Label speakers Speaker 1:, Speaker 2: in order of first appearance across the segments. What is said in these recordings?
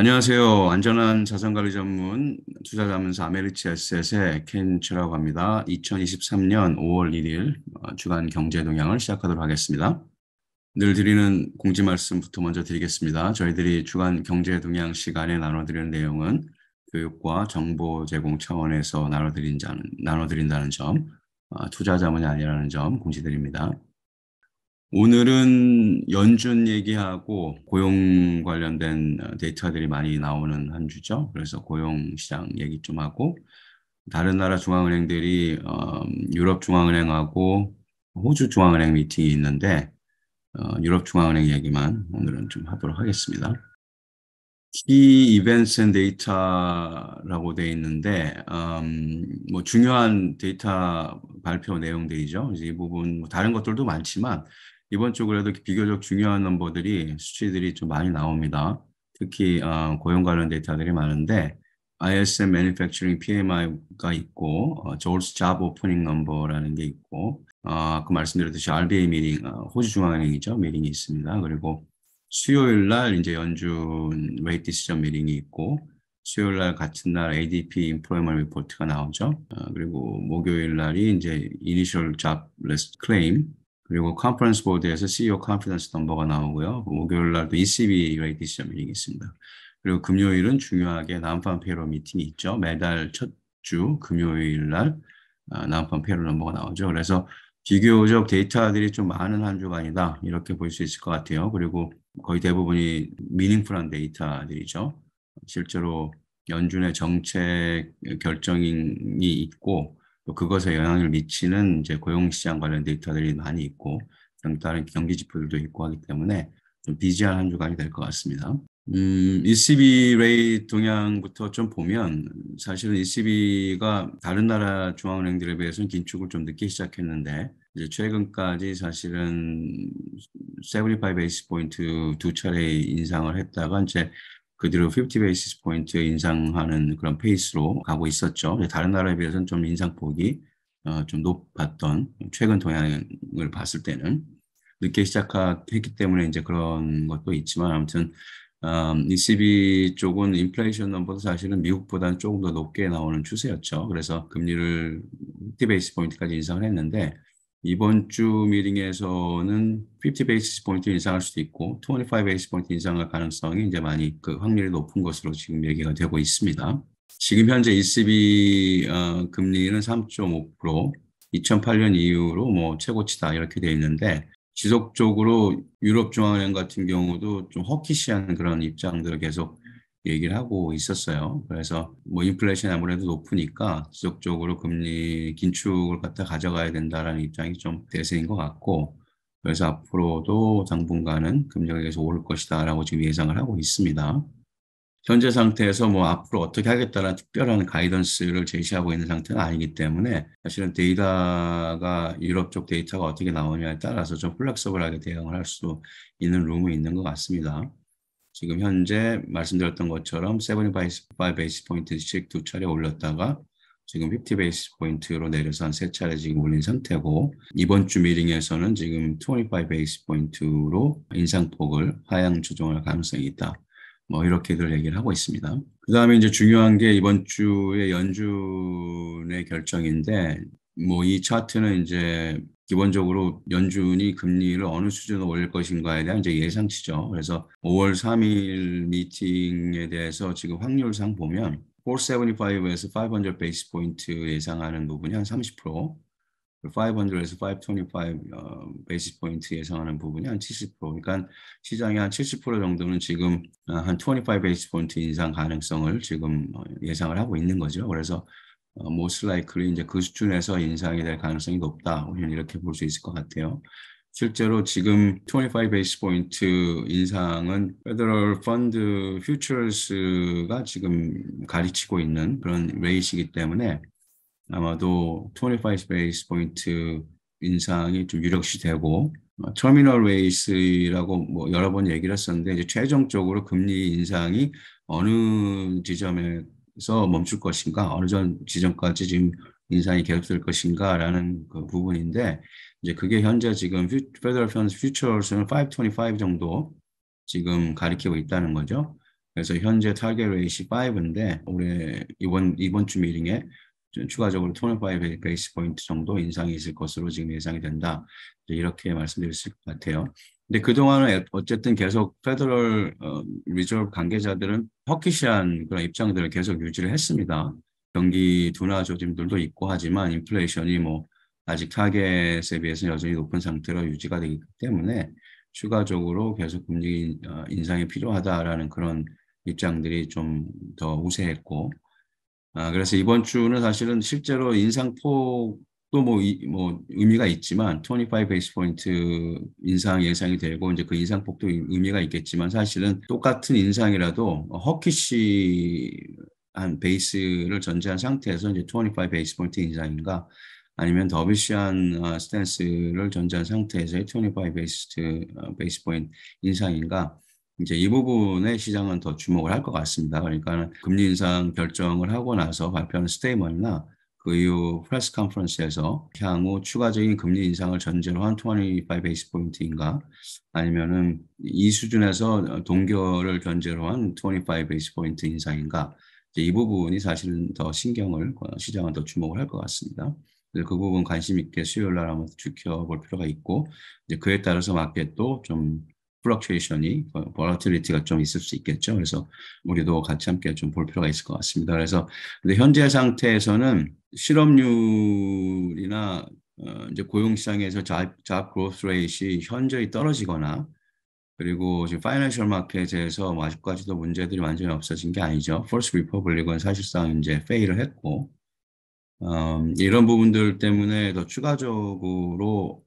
Speaker 1: 안녕하세요. 안전한 자산관리 전문 투자자문사 아메리치에셋의 켄츠라고 합니다. 2023년 5월 1일 주간 경제 동향을 시작하도록 하겠습니다. 늘 드리는 공지 말씀부터 먼저 드리겠습니다. 저희들이 주간 경제 동향 시간에 나눠드리는 내용은 교육과 정보 제공 차원에서 나눠드린다는 점, 투자 자문이 아니라는 점 공지드립니다. 오늘은 연준 얘기하고 고용 관련된 데이터들이 많이 나오는 한 주죠. 그래서 고용 시장 얘기 좀 하고 다른 나라 중앙은행들이 유럽 중앙은행하고 호주 중앙은행 미팅이 있는데 유럽 중앙은행 얘기만 오늘은 좀 하도록 하겠습니다. 키 이벤트 앤 데이터라고 되어 있는데 뭐 중요한 데이터 발표 내용들이죠. 이제 이 부분 뭐 다른 것들도 많지만 이번 주 그래도 비교적 중요한 넘버들이 수치들이 좀 많이 나옵니다. 특히 고용 관련 데이터들이 많은데 ISM Manufacturing PMI가 있고 Jobs Job Opening Number라는 게 있고 아까 말씀드렸듯이 RBA 미팅, 호주 중앙은행이죠. 미팅이 있습니다. 그리고 수요일 날 이제 연준 레이트 디시전 미팅이 있고 수요일 날 같은 날 ADP 인플로이먼트 리포트가 나오죠. 그리고 목요일 날이 이제 Initial Jobless Claim 그리고 컨퍼런스 보드에서 CEO 컨피던스 넘버가 나오고요. 목요일 날도 ECB 레이트 디시전 미팅이 있습니다. 그리고 금요일은 중요하게 난판 페이롤 미팅이 있죠. 매달 첫 주 금요일 날 난판 페이롤 넘버가 나오죠. 그래서 비교적 데이터들이 좀 많은 한 주간이다. 이렇게 볼 수 있을 것 같아요. 그리고 거의 대부분이 미닝풀한 데이터들이죠. 실제로 연준의 정책 결정이 있고 또 그것에 영향을 미치는 이제 고용시장 관련 데이터들이 많이 있고 다른 경기 지표들도 있고 하기 때문에 좀 비지한 한 주간이 될 것 같습니다. ECB 레이트 동향부터 좀 보면 사실은 ECB가 다른 나라 중앙은행들에 비해서는 긴축을 좀 늦게 시작했는데 이제 최근까지 사실은 75 베이스 포인트 두 차례 인상을 했다가 이제 그 뒤로 50 베이스 포인트 인상하는 그런 페이스로 가고 있었죠. 다른 나라에 비해서는 좀 인상폭이 좀 높았던 최근 동향을 봤을 때는 늦게 시작했기 때문에 이제 그런 것도 있지만 아무튼 ECB 쪽은 인플레이션 넘버도 사실은 미국보다는 조금 더 높게 나오는 추세였죠. 그래서 금리를 50 베이스 포인트까지 인상을 했는데 이번 주 미팅에서는 50 베이스 포인트 인상할 수도 있고 25 베이스 포인트 인상할 가능성이 이제 많이 그 확률이 높은 것으로 지금 얘기가 되고 있습니다. 지금 현재 ECB 금리는 3.5%, 2008년 이후로 뭐 최고치다 이렇게 되어 있는데 지속적으로 유럽 중앙은행 같은 경우도 좀 허키시한 그런 입장들을 계속 얘기를 하고 있었어요. 그래서 뭐 인플레이션이 아무래도 높으니까 지속적으로 금리 긴축을 갖다 가져가야 된다라는 입장이 좀 대세인 것 같고 그래서 앞으로도 당분간은 금리가 계속 오를 것이다라고 지금 예상을 하고 있습니다. 현재 상태에서 뭐 앞으로 어떻게 하겠다는 특별한 가이던스를 제시하고 있는 상태는 아니기 때문에 사실은 데이터가 유럽 쪽 데이터가 어떻게 나오냐에 따라서 좀 플렉서블하게 대응을 할 수 있는 룸이 있는 것 같습니다. 지금 현재 말씀드렸던 것처럼 75 베이스 포인트씩 두 차례 올렸다가 지금 50 베이스 포인트로 내려서 한 세 차례 지금 올린 상태고 이번 주 미팅에서는 지금 25 베이스 포인트로 인상폭을 하향 조정할 가능성이 있다. 뭐 이렇게들 얘기를 하고 있습니다. 그다음에 이제 중요한 게 이번 주에 연준의 결정인데 뭐 이 차트는 이제 기본적으로 연준이 금리를 어느 수준으로 올릴 것인가에 대한 이제 예상치죠. 그래서 5월 3일 미팅에 대해서 지금 확률상 보면 475에서 500 베이스 포인트 예상하는 부분이 한 30%, 500에서 525 베이스 포인트 예상하는 부분이 한 70%. 그러니까 시장의 한 70% 정도는 지금 한 25 베이스 포인트 인상 가능성을 지금 예상을 하고 있는 거죠. 그래서 most likely 이제 그 수준에서 인상이 될 가능성이 높다. 우리는 이렇게 볼 수 있을 것 같아요. 실제로 지금 25 베이스 포인트 인상은 Federal Fund Futures가 지금 가리치고 있는 그런 레이시이기 때문에 아마도 25 베이스 포인트 인상이 좀 유력시 되고 터미널 레이스라고 뭐 여러 번 얘기를 했었는데 이제 최종적으로 금리 인상이 어느 지점에서 멈출 것인가 어느 지점까지 지금 인상이 계속될 것인가라는 그 부분인데 이제 그게 현재 지금 페더럴 펀드 퓨처스는 525 정도 지금 가리키고 있다는 거죠. 그래서 현재 타겟 레이시 5인데 올해 이번 주 미팅에 추가적으로 25 베이스 포인트 정도 인상이 있을 것으로 지금 예상이 된다. 이렇게 말씀드릴 수 있을 것 같아요. 근데 그동안은 어쨌든 계속 페더럴 리저브 관계자들은 허키시한 그런 입장들을 계속 유지를 했습니다. 경기 둔화 조짐들도 있고 하지만 인플레이션이 뭐 아직 타겟에 비해서 여전히 높은 상태로 유지가 되기 때문에 추가적으로 계속 금리 인상이 필요하다라는 그런 입장들이 좀 더 우세했고, 그래서 이번 주는 사실은 실제로 인상폭도 뭐 의미가 있지만 25 베이스 포인트 인상 예상이 되고 이제 그 인상폭도 의미가 있겠지만 사실은 똑같은 인상이라도 허키시한 베이스를 전제한 상태에서 이제 25 베이스 포인트 인상인가 아니면 더비시한 스탠스를 전제한 상태에서의 25 베이스 포인트 인상인가 이제 이 부분에 시장은 더 주목을 할 것 같습니다. 그러니까 금리 인상 결정을 하고 나서 발표하는 스테이먼이나 그 이후 프레스 컨퍼런스에서 향후 추가적인 금리 인상을 전제로 한 25 베이스 포인트인가 아니면은 이 수준에서 동결을 전제로 한 25 베이스 포인트 인상인가 이제 이 부분이 사실은 더 신경을 시장은 더 주목을 할 것 같습니다. 그래서 그 부분 관심 있게 수요일 날 한번 지켜볼 필요가 있고 이제 그에 따라서 마켓도 좀 플럭츄에이션이, 보라틸리티가 좀 있을 수 있겠죠. 그래서 우리도 같이 함께 좀 볼 필요가 있을 것 같습니다. 그래서 근데 현재 상태에서는 실업률이나 이제 고용시장에서 잡 그로스 레이트이 현저히 떨어지거나 그리고 지금 파이낸셜 마켓에서 뭐 아직까지도 문제들이 완전히 없어진 게 아니죠. 퍼스트 리퍼블릭은 사실상 이제 페일을 했고 이런 부분들 때문에 더 추가적으로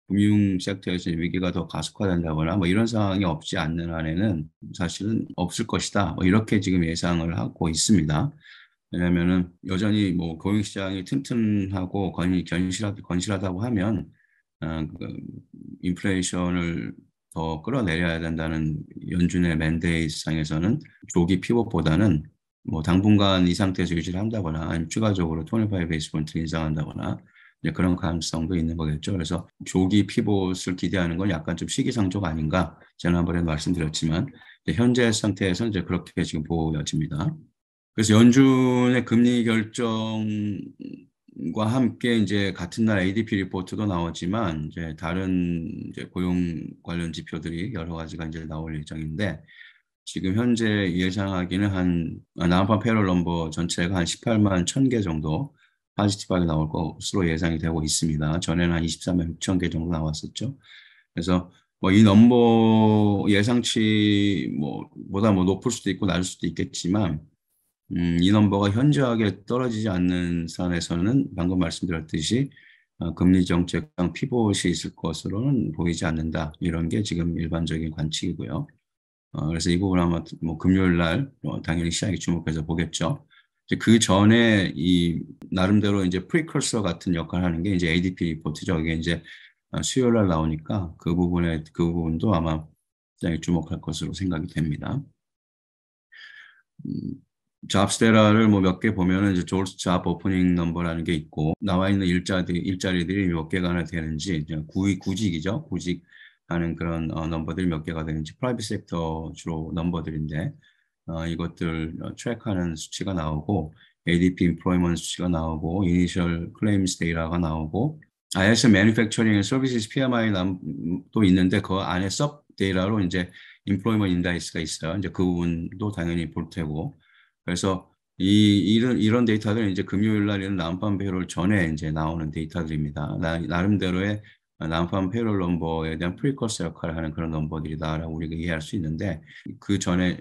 Speaker 1: 금융 섹터에서 위기가 더 가속화된다거나 뭐 이런 상황이 없지 않는 한에는 사실은 없을 것이다. 뭐 이렇게 지금 예상을 하고 있습니다. 왜냐면은 여전히 뭐 고용시장이 튼튼하고 건실하다고 하면 그 인플레이션을 더 끌어내려야 된다는 연준의 맨데이트상에서는 조기 피벗보다는 뭐 당분간 이 상태에서 유지를 한다거나 아니면 추가적으로 25 베이스 포인트 인상한다거나 이제 그런 가능성도 있는 거겠죠. 그래서 조기 피봇을 기대하는 건 약간 좀 시기상조가 아닌가 지난번에 말씀드렸지만 현재 상태에서는 이제 그렇게 지금 보여집니다. 그래서 연준의 금리 결정과 함께 이제 같은 날 ADP 리포트도 나오지만 이제 다른 이제 고용 관련 지표들이 여러 가지가 이제 나올 예정인데 지금 현재 예상하기는 한 난방 패롤 넘버 전체가 한 18만 1,000개 정도 파지티브하게 나올 것으로 예상이 되고 있습니다. 전에는 한 23만 6천 개 정도 나왔었죠. 그래서 뭐 이 넘버 예상치 보다 뭐 높을 수도 있고 낮을 수도 있겠지만 이 넘버가 현저하게 떨어지지 않는 선에서는 방금 말씀드렸듯이 금리 정책상 피봇이 있을 것으로는 보이지 않는다. 이런 게 지금 일반적인 관측이고요. 그래서 이 부분 아마 뭐 금요일 날 당연히 시장이 주목해서 보겠죠. 이제 그 전에 이 나름대로 이제 프리커서 같은 역할을 하는 게 이제 ADP 리포트죠. 이게 이제 수요일 날 나오니까 그 부분도 아마 시장이 주목할 것으로 생각이 됩니다. 잡스 데이터를 뭐 몇 개 보면은 이제 조스 잡 오프닝 넘버라는 게 있고 나와 있는 일자리들이 몇 개가 되는지 구직이죠. 구직하는 그런 넘버들이 몇 개가 되는지 프라이빗 섹터 주로 넘버들인데 이것들 트랙하는 수치가 나오고 ADP employment 수치가 나오고 initial claims data가 나오고 ISM manufacturing and services PMI도 있는데 그 안에 sub 데이터로 이제 employment index가 있어요. 이제 그 부분도 당연히 볼 테고 그래서 이런 데이터들은 이제 금요일 날에는 난판 페롤 전에 이제 나오는 데이터들입니다. 나름대로의 난판 페롤 넘버에 대한 프리커서 역할을 하는 그런 넘버들이다라고 우리가 이해할 수 있는데 그 전에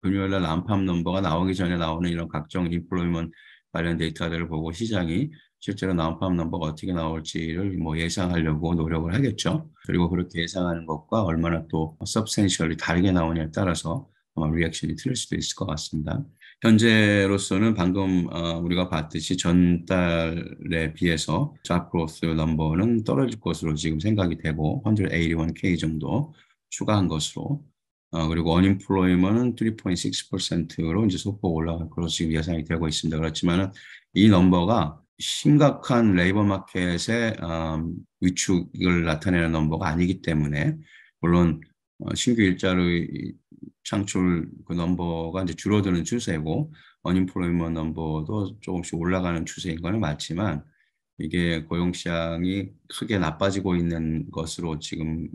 Speaker 1: 금요일 날 난팜 넘버가 나오기 전에 나오는 이런 각종 인플로이먼트 관련 데이터들을 보고 시장이 실제로 난팜 넘버가 어떻게 나올지를 뭐 예상하려고 노력을 하겠죠. 그리고 그렇게 예상하는 것과 얼마나 또 서브스텐셜이 다르게 나오냐에 따라서 리액션이 틀릴 수도 있을 것 같습니다. 현재로서는 방금 우리가 봤듯이 전달에 비해서 잡 그로스 넘버는 떨어질 것으로 지금 생각이 되고 181K 정도 추가한 것으로 그리고 언임플로이먼은 3.6%로 이제 소폭 올라갈 것으로 지금 예상이 되고 있습니다. 그렇지만은 이 넘버가 심각한 레이버 마켓의 위축을 나타내는 넘버가 아니기 때문에 물론 신규 일자리 창출 그 넘버가 이제 줄어드는 추세고 언임플로이먼트 넘버도 조금씩 올라가는 추세인 거는 맞지만 이게 고용 시장이 크게 나빠지고 있는 것으로 지금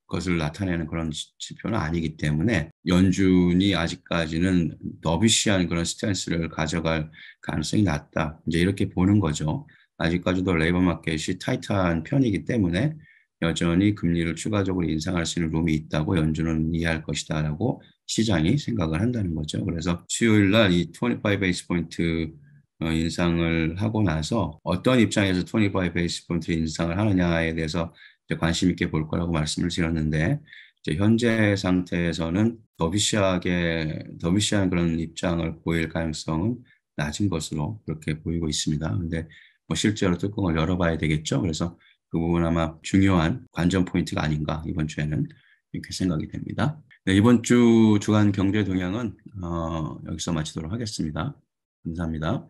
Speaker 1: 것을 나타내는 그런 지표는 아니기 때문에 연준이 아직까지는 더비시한 그런 스탠스를 가져갈 가능성이 낮다. 이제 이렇게 보는 거죠. 아직까지도 레이버 마켓이 타이트한 편이기 때문에 여전히 금리를 추가적으로 인상할 수 있는 룸이 있다고 연준은 이해할 것이다라고 시장이 생각을 한다는 거죠. 그래서 수요일 날 이 25 베이스 포인트 인상을 하고 나서 어떤 입장에서 25 베이스 포인트 인상을 하느냐에 대해서 이제 관심 있게 볼 거라고 말씀을 드렸는데 이제 현재 상태에서는 더비시한 그런 입장을 보일 가능성은 낮은 것으로 그렇게 보이고 있습니다. 근데 뭐 실제로 뚜껑을 열어봐야 되겠죠. 그래서 그 부분 아마 중요한 관전 포인트가 아닌가 이번 주에는 이렇게 생각이 됩니다. 네, 이번 주 주간 경제 동향은 여기서 마치도록 하겠습니다. 감사합니다.